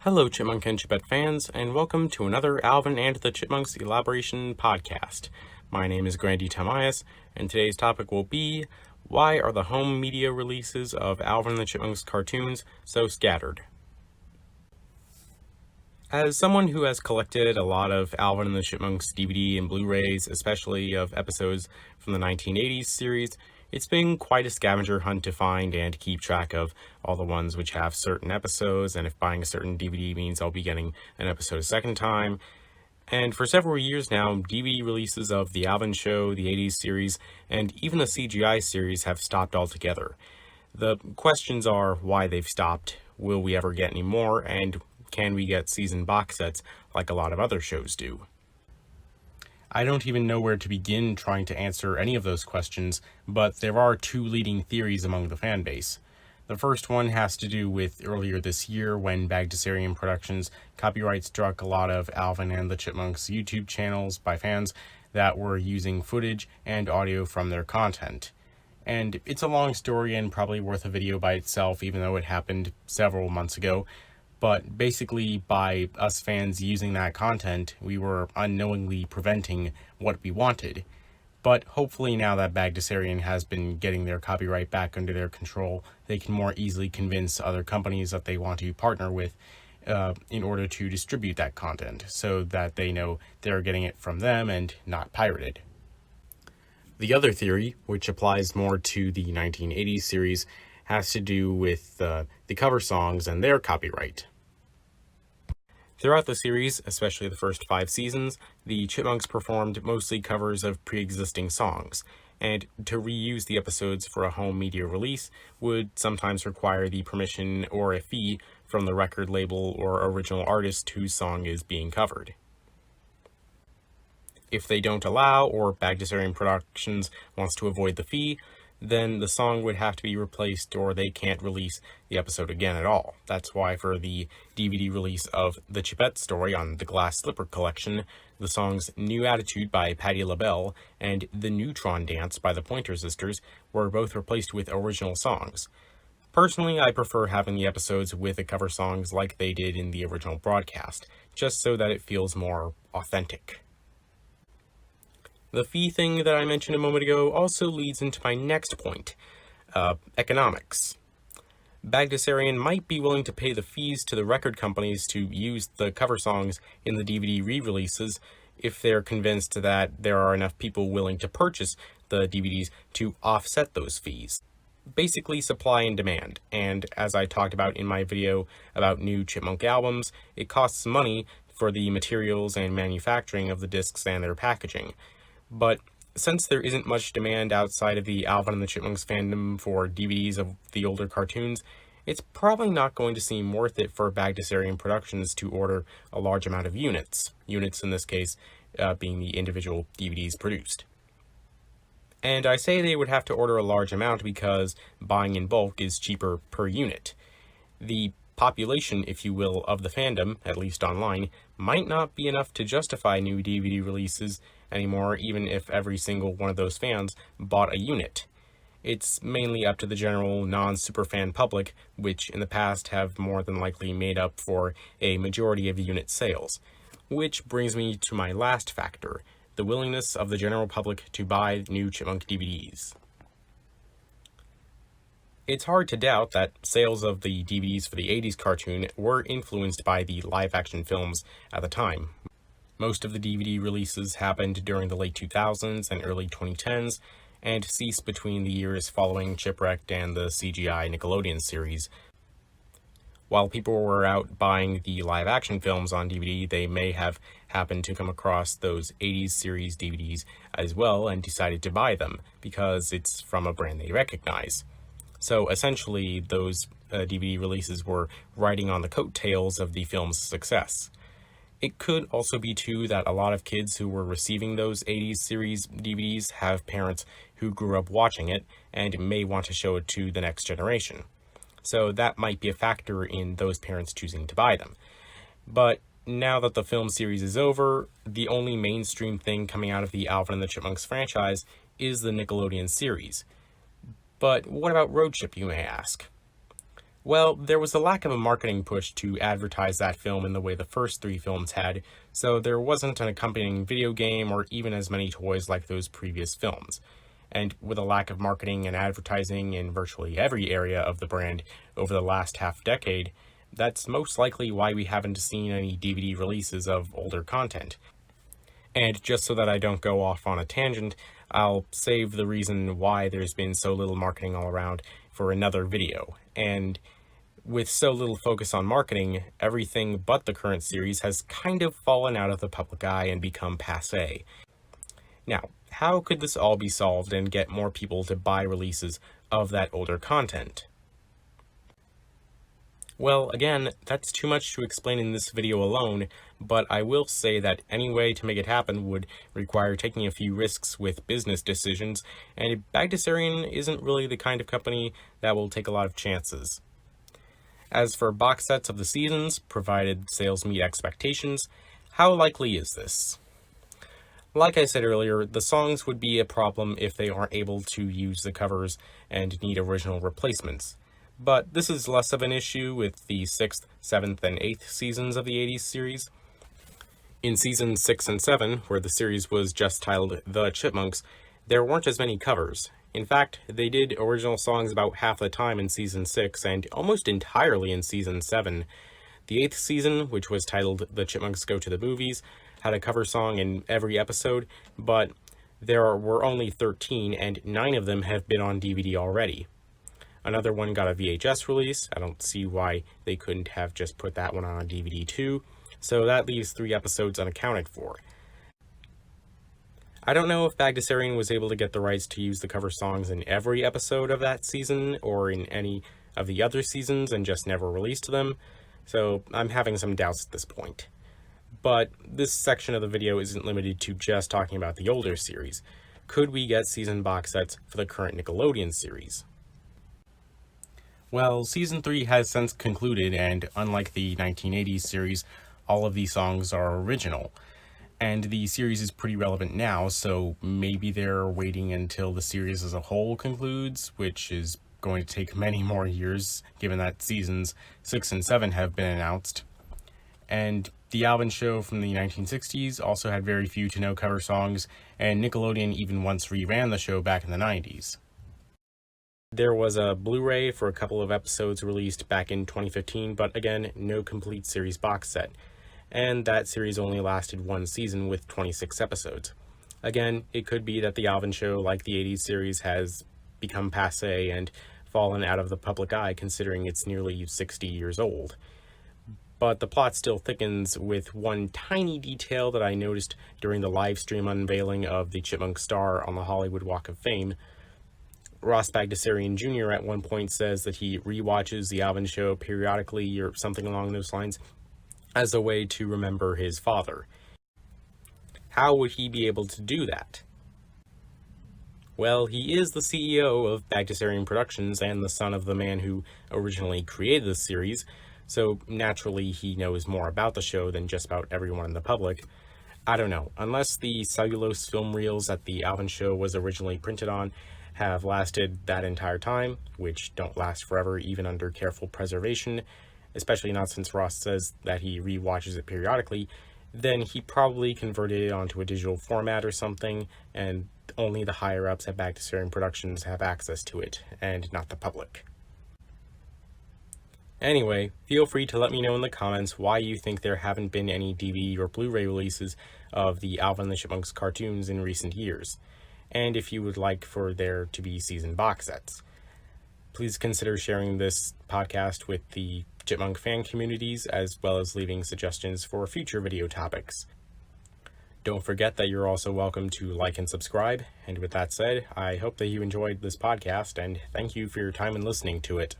Hello, Chipmunk and Chipette fans, and welcome to another Alvin and the Chipmunks Elaboration podcast. My name is Grandy Tamias, and today's topic will be, why are the home media releases of Alvin and the Chipmunks cartoons so scattered? As someone who has collected a lot of Alvin and the Chipmunks DVD and Blu-rays, especially of episodes from the 1980s series, it's been quite a scavenger hunt to find and keep track of all the ones which have certain episodes, and if buying a certain DVD means I'll be getting an episode a second time. And for several years now, DVD releases of The Alvin Show, the 80s series, and even the CGI series have stopped altogether. The questions are why they've stopped, will we ever get any more, and can we get season box sets like a lot of other shows do? I don't even know where to begin trying to answer any of those questions, but there are two leading theories among the fanbase. The first one has to do with earlier this year when Bagdasarian Productions copyright struck a lot of Alvin and the Chipmunks YouTube channels by fans that were using footage and audio from their content. And it's a long story and probably worth a video by itself, even though it happened several months ago. But basically, by us fans using that content, we were unknowingly preventing what we wanted. But hopefully now that Bagdasarian has been getting their copyright back under their control, they can more easily convince other companies that they want to partner with in order to distribute that content, so that they know they're getting it from them and not pirated. The other theory, which applies more to the 1980s series, has to do with the cover songs and their copyright. Throughout the series, especially the first 5 seasons, the Chipmunks performed mostly covers of pre-existing songs, and to reuse the episodes for a home media release would sometimes require the permission or a fee from the record label or original artist whose song is being covered. If they don't allow, or Bagdasarian Productions wants to avoid the fee, then the song would have to be replaced or they can't release the episode again at all. That's why for the DVD release of The Chipette Story on the Glass Slipper Collection, the songs New Attitude by Patti LaBelle and The Neutron Dance by the Pointer Sisters were both replaced with original songs. Personally, I prefer having the episodes with the cover songs like they did in the original broadcast, just so that it feels more authentic. The fee thing that I mentioned a moment ago also leads into my next point, economics. Bagdasarian might be willing to pay the fees to the record companies to use the cover songs in the DVD re-releases if they're convinced that there are enough people willing to purchase the DVDs to offset those fees. Basically supply and demand, and as I talked about in my video about new Chipmunk albums, it costs money for the materials and manufacturing of the discs and their packaging. But since there isn't much demand outside of the Alvin and the Chipmunks fandom for DVDs of the older cartoons, it's probably not going to seem worth it for Bagdasarian Productions to order a large amount of units in this case being the individual DVDs produced. And I say they would have to order a large amount because buying in bulk is cheaper per unit. The population, if you will, of the fandom, at least online, might not be enough to justify new DVD releases anymore, even if every single one of those fans bought a unit. It's mainly up to the general non-superfan public, which in the past have more than likely made up for a majority of unit sales. Which brings me to my last factor, the willingness of the general public to buy new Chipmunk DVDs. It's hard to doubt that sales of the DVDs for the 80s cartoon were influenced by the live-action films at the time. Most of the DVD releases happened during the late 2000s and early 2010s, and ceased between the years following Chipwrecked and the CGI Nickelodeon series. While people were out buying the live-action films on DVD, they may have happened to come across those 80s series DVDs as well and decided to buy them, because it's from a brand they recognize. So essentially, those DVD releases were riding on the coattails of the film's success. It could also be, too, that a lot of kids who were receiving those 80s series DVDs have parents who grew up watching it and may want to show it to the next generation. So that might be a factor in those parents choosing to buy them. But now that the film series is over, the only mainstream thing coming out of the Alvin and the Chipmunks franchise is the Nickelodeon series. But what about Road Trip, you may ask? Well, there was a lack of a marketing push to advertise that film in the way the first three films had, so there wasn't an accompanying video game or even as many toys like those previous films. And with a lack of marketing and advertising in virtually every area of the brand over the last half decade, that's most likely why we haven't seen any DVD releases of older content. And just so that I don't go off on a tangent, I'll save the reason why there's been so little marketing all around for another video. And with so little focus on marketing, everything but the current series has kind of fallen out of the public eye and become passé. Now, how could this all be solved and get more people to buy releases of that older content? Well, again, that's too much to explain in this video alone, but I will say that any way to make it happen would require taking a few risks with business decisions, and Bagdasarian isn't really the kind of company that will take a lot of chances. As for box sets of the seasons, provided sales meet expectations, how likely is this? Like I said earlier, the songs would be a problem if they aren't able to use the covers and need original replacements. But this is less of an issue with the 6th, 7th, and 8th seasons of the 80s series. In seasons 6 and 7, where the series was just titled The Chipmunks, there weren't as many covers. In fact, they did original songs about half the time in season 6 and almost entirely in season 7. The 8th season, which was titled The Chipmunks Go to the Movies, had a cover song in every episode, but there were only 13 and 9 of them have been on DVD already. Another one got a VHS release. I don't see why they couldn't have just put that one on DVD too, so that leaves 3 episodes unaccounted for. I don't know if Bagdasarian was able to get the rights to use the cover songs in every episode of that season or in any of the other seasons and just never released them, so I'm having some doubts at this point. But this section of the video isn't limited to just talking about the older series. Could we get season box sets for the current Nickelodeon series? Well, season 3 has since concluded, and unlike the 1980s series, all of these songs are original. And the series is pretty relevant now, so maybe they're waiting until the series as a whole concludes, which is going to take many more years, given that seasons 6 and 7 have been announced. And the Alvin show from the 1960s also had very few to no cover songs, and Nickelodeon even once reran the show back in the 90s. There was a Blu-ray for a couple of episodes released back in 2015, but again, no complete series box set. And that series only lasted one season with 26 episodes. Again, it could be that the Alvin show, like the 80s series, has become passé and fallen out of the public eye considering it's nearly 60 years old. But the plot still thickens with one tiny detail that I noticed during the live stream unveiling of the Chipmunk star on the Hollywood Walk of Fame. Ross Bagdasarian Jr. at one point says that he rewatches the Alvin show periodically or something along those lines as a way to remember his father. How would he be able to do that? Well, he is the CEO of Bagdasarian Productions and the son of the man who originally created the series, so naturally he knows more about the show than just about everyone in the public. I don't know, unless the cellulose film reels that the Alvin show was originally printed on have lasted that entire time, which don't last forever even under careful preservation, especially not since Ross says that he rewatches it periodically, then he probably converted it onto a digital format or something, and only the higher-ups at Bagdasarian Productions have access to it, and not the public. Anyway, feel free to let me know in the comments why you think there haven't been any DVD or Blu-ray releases of the Alvin and the Chipmunks cartoons in recent years, and if you would like for there to be season box sets. Please consider sharing this podcast with the Chipmunk fan communities, as well as leaving suggestions for future video topics. Don't forget that you're also welcome to like and subscribe, and with that said, I hope that you enjoyed this podcast, and thank you for your time in listening to it.